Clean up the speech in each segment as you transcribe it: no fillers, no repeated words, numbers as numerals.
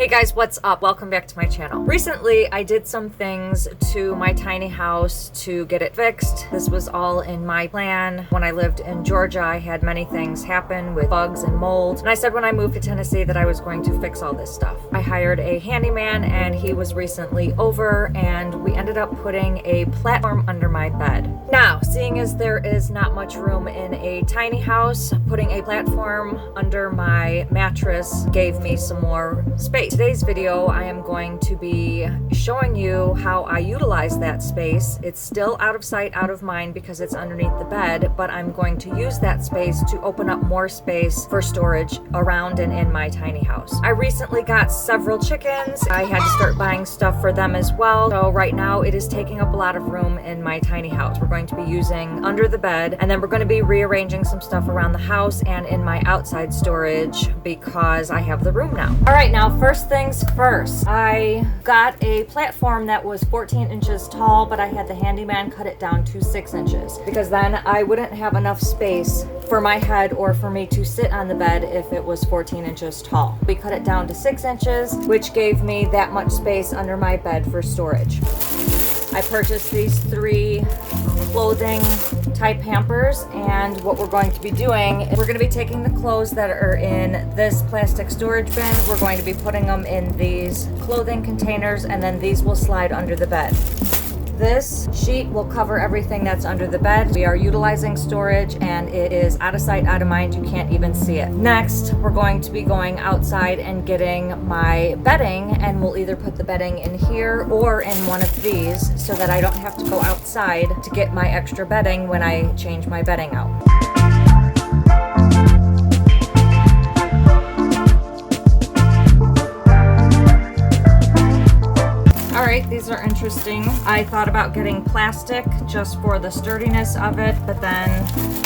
Hey guys, what's up? Welcome back to my channel. Recently, I did some things to my tiny house to get it fixed. This was all in my plan. When I lived in Georgia, I had many things happen with bugs and mold. And I said when I moved to Tennessee that I was going to fix all this stuff. I hired a handyman and he was recently over and we ended up putting a platform under my bed. Now, seeing as there is not much room in a tiny house, putting a platform under my mattress gave me some more space. Today's video, I am going to be showing you how I utilize that space. It's still out of sight, out of mind because it's underneath the bed, but I'm going to use that space to open up more space for storage around and in my tiny house. I recently got several chickens. I had to start buying stuff for them as well. So right now it is taking up a lot of room in my tiny house. We're going to be using under the bed, and then we're going to be rearranging some stuff around the house and in my outside storage because I have the room now. All right, now first things first, I got a platform that was 14 inches tall, but I had the handyman cut it down to 6 inches because then I wouldn't have enough space for my head or for me to sit on the bed if it was 14 inches tall. We cut it down to 6 inches, which gave me that much space under my bed for storage. I purchased these 3 clothing type hampers, and what we're going to be doing, we're going to be taking the clothes that are in this plastic storage bin, we're going to be putting them in these clothing containers, and then these will slide under the bed. This sheet will cover everything that's under the bed. We are utilizing storage and it is out of sight, out of mind. You can't even see it. Next, we're going to be going outside and getting my bedding, and we'll either put the bedding in here or in one of these so that I don't have to go outside to get my extra bedding when I change my bedding out. Alright, these are interesting. I thought about getting plastic just for the sturdiness of it, but then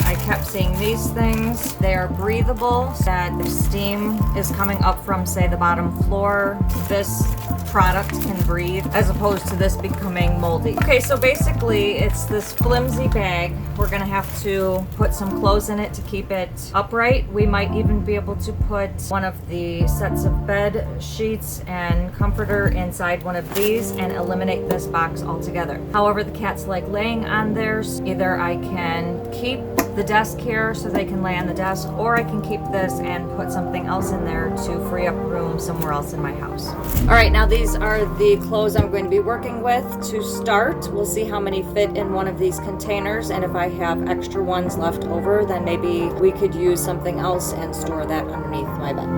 I kept seeing these things. They are breathable, that if steam is coming up from, say, the bottom floor, this product can breathe, as opposed to this becoming moldy. Okay, so basically it's this flimsy bag. We're gonna have to put some clothes in it to keep it upright. We might even be able to put one of the sets of bed sheets and comforter inside one of these and eliminate this box altogether. However, the cats like laying on theirs. Either I can keep the desk here so they can lay on the desk, or I can keep this and put something else in there to free up room somewhere else in my house. All right, now these are the clothes I'm going to be working with. To start, we'll see how many fit in one of these containers, and if I have extra ones left over, then maybe we could use something else and store that underneath my bed.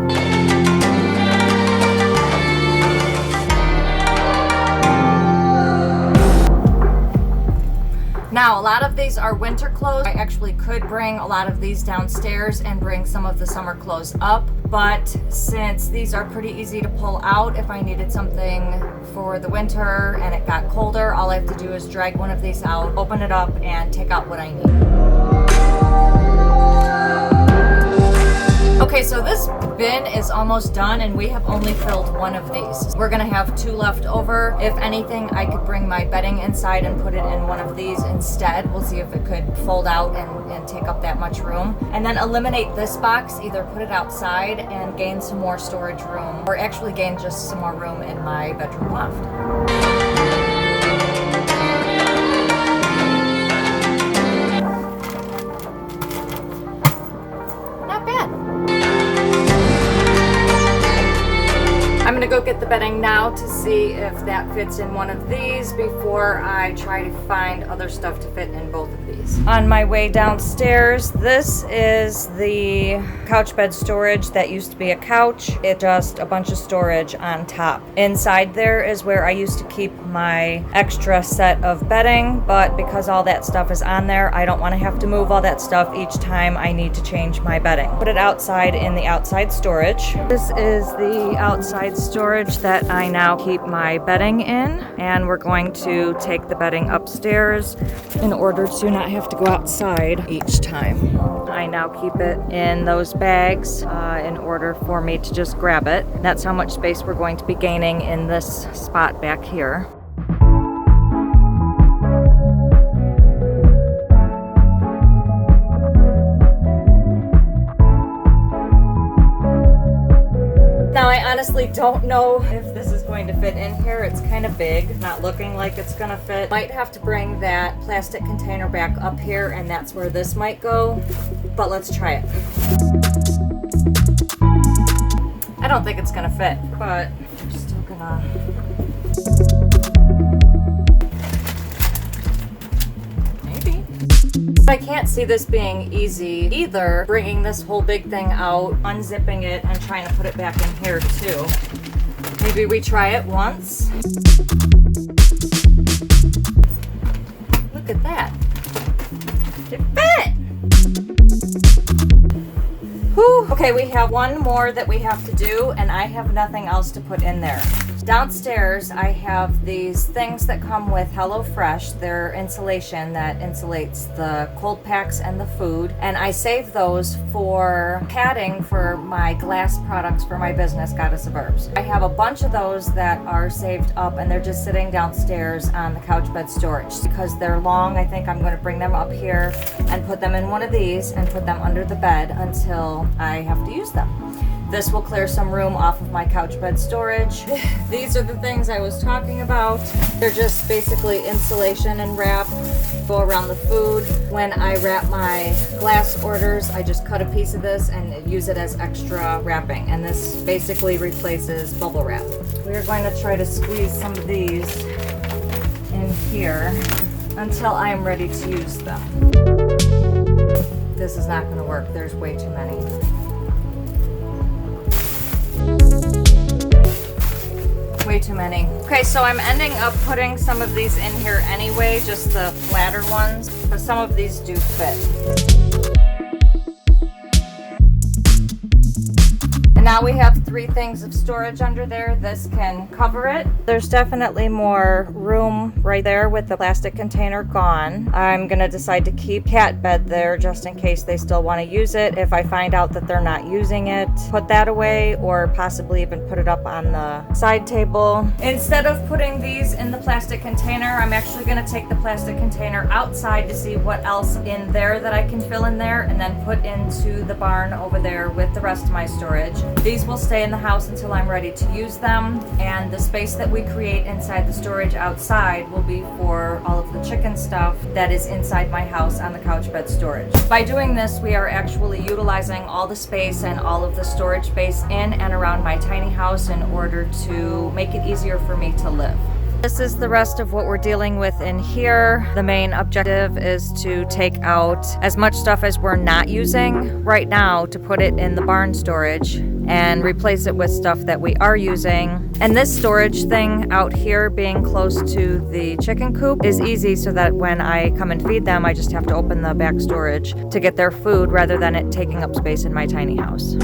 Now, a lot of these are winter clothes. I actually could bring a lot of these downstairs and bring some of the summer clothes up, but since these are pretty easy to pull out, if I needed something for the winter and it got colder, all I have to do is drag one of these out, open it up, and take out what I need. Okay, so this bin is almost done and we have only filled one of these. We're gonna have 2 left over. If anything, I could bring my bedding inside and put it in one of these instead. We'll see if it could fold out and take up that much room. And then eliminate this box, either put it outside and gain some more storage room, or actually gain just some more room in my bedroom loft. I'm gonna go get the bedding now to see if that fits in one of these before I try to find other stuff to fit in both of these. On my way downstairs, this is the couch bed storage that used to be a couch. It's just a bunch of storage on top. Inside there is where I used to keep my extra set of bedding, but because all that stuff is on there, I don't want to have to move all that stuff each time I need to change my bedding. Put it outside in the outside storage. This is the outside storage that I now keep my bedding in, and we're going to take the bedding upstairs in order to not have to go outside each time. I now keep it in those bags in order for me to just grab it. That's how much space we're going to be gaining in this spot back here. Now I honestly don't know if this is going to fit in here. It's kind of big, not looking like it's gonna fit. Might have to bring that plastic container back up here, and that's where this might go, but let's try it. I don't think it's gonna fit, but I'm still gonna. Maybe. I can't see this being easy either, bringing this whole big thing out, unzipping it, and trying to put it back in here too. Maybe we try it once. Look at that. It fit! Whew. Okay, we have one more that we have to do, and I have nothing else to put in there. Downstairs, I have these things that come with HelloFresh. They're insulation that insulates the cold packs and the food. And I save those for padding for my glass products for my business, Goddess of Herbs. I have a bunch of those that are saved up, and they're just sitting downstairs on the couch bed storage. Because they're long, I think I'm going to bring them up here and put them in one of these and put them under the bed until I have to use them. This will clear some room off of my couch bed storage. These are the things I was talking about. They're just basically insulation and wrap. Go around the food. When I wrap my glass orders, I just cut a piece of this and use it as extra wrapping. And this basically replaces bubble wrap. We're going to try to squeeze some of these in here until I'm ready to use them. This is not going to work. There's way too many. Way too many. Okay, so I'm ending up putting some of these in here anyway, just the flatter ones, but some of these do fit. And now we have 3 things of storage under there. This can cover it. There's definitely more room right there with the plastic container gone. I'm gonna decide to keep cat bed there just in case they still want to use it. If I find out that they're not using it, put that away, or possibly even put it up on the side table. Instead of putting these in the plastic container, I'm actually gonna take the plastic container outside to see what else in there that I can fill in there, and then put into the barn over there with the rest of my storage. These will stay in the house until I'm ready to use them, and the space that we create inside the storage outside will be for all of the chicken stuff that is inside my house on the couch bed storage. By doing this, we are actually utilizing all the space and all of the storage space in and around my tiny house in order to make it easier for me to live. This is the rest of what we're dealing with in here. The main objective is to take out as much stuff as we're not using right now to put it in the barn storage and replace it with stuff that we are using. And this storage thing out here being close to the chicken coop is easy, so that when I come and feed them, I just have to open the back storage to get their food rather than it taking up space in my tiny house.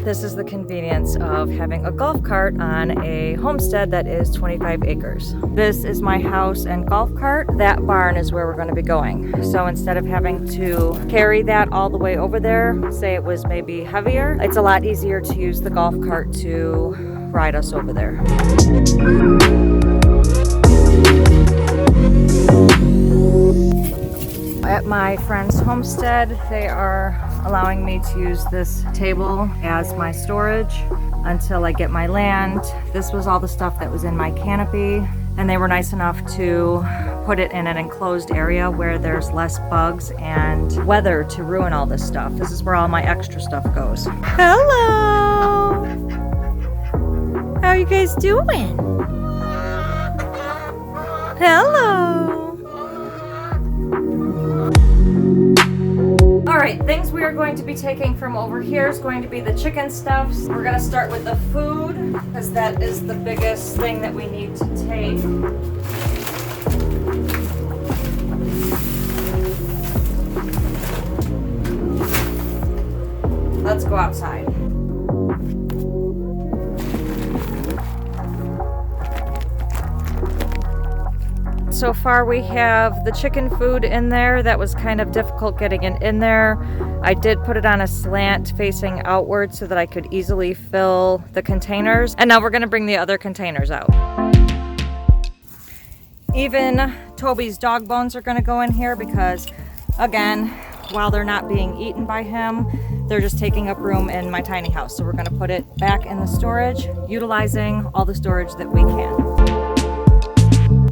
This is the convenience of having a golf cart on a homestead that is 25 acres. This is my house and golf cart. That barn is where we're going to be going. So instead of having to carry that all the way over there, say it was maybe heavier, it's a lot easier to use the golf cart to ride us over there. At my friend's homestead, they are allowing me to use this table as my storage until I get my land. This was all the stuff that was in my canopy, and they were nice enough to put it in an enclosed area where there's less bugs and weather to ruin all this stuff. This is where all my extra stuff goes. Hello! How are you guys doing? Hello! Alright, things we are going to be taking from over here is going to be the chicken stuffs. We're going to start with the food, because that is the biggest thing that we need to take. so far we have the chicken food in there. That was kind of difficult getting it in there. I did put it on a slant facing outward so that I could easily fill the containers. And now we're gonna bring the other containers out. Even Toby's dog bones are gonna go in here because, again, while they're not being eaten by him, they're just taking up room in my tiny house. So we're gonna put it back in the storage, utilizing all the storage that we can.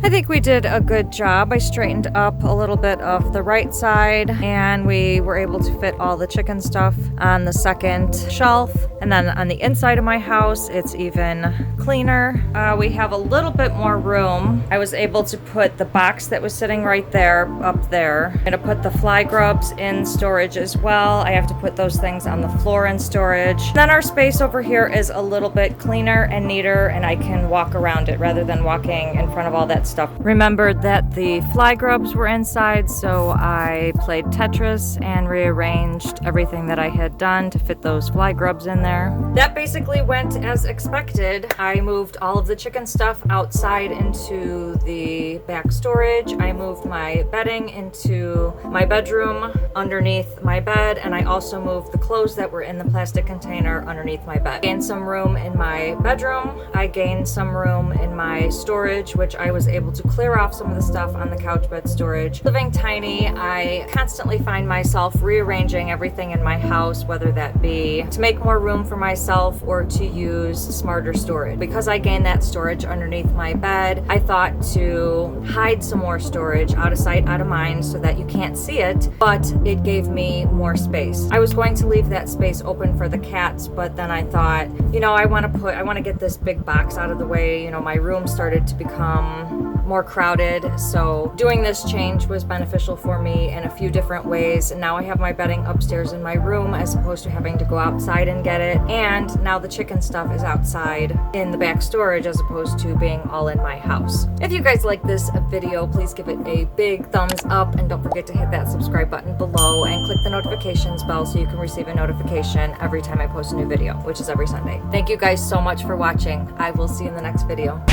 I think we did a good job. I straightened up a little bit of the right side and we were able to fit all the chicken stuff on the second shelf. And then on the inside of my house, it's even cleaner. We have a little bit more room. I was able to put the box that was sitting right there up there. I'm gonna put the fly grubs in storage as well. I have to put those things on the floor in storage. Then our space over here is a little bit cleaner and neater, and I can walk around it rather than walking in front of all that stuff. Remembered that the fly grubs were inside, so I played Tetris and rearranged everything that I had done to fit those fly grubs in there. That basically went as expected. I moved all of the chicken stuff outside into the back storage. I moved my bedding into my bedroom underneath my bed, and I also moved the clothes that were in the plastic container underneath my bed. I gained some room in my bedroom. I gained some room in my storage, which I was able to clear off some of the stuff on the couch bed storage. Living tiny, I constantly find myself rearranging everything in my house, whether that be to make more room for myself or to use smarter storage. Because I gained that storage underneath my bed, I thought to hide some more storage out of sight, out of mind, so that you can't see it, but it gave me more space. I was going to leave that space open for the cats, but then I thought, you know, I want to get this big box out of the way. You know, my room started to become more crowded, so doing this change was beneficial for me in a few different ways. And now I have my bedding upstairs in my room as opposed to having to go outside and get it, and now the chicken stuff is outside in the back storage as opposed to being all in my house. If you guys like this video, please give it a big thumbs up, and don't forget to hit that subscribe button below and click the notifications bell so you can receive a notification every time I post a new video, which is every Sunday. Thank you guys so much for watching. I will see you in the next video.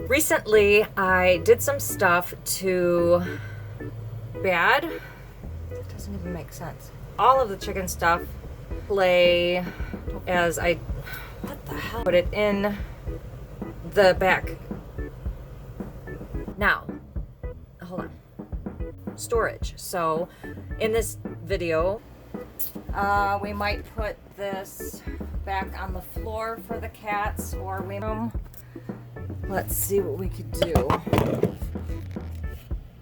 Recently, I did some stuff to bad. It doesn't even make sense. All of the chicken stuff play as I, what the hell? Put it in the back. Now, hold on. Storage. So, in this video, we might put this back on the floor for the cats, or let's see what we could do.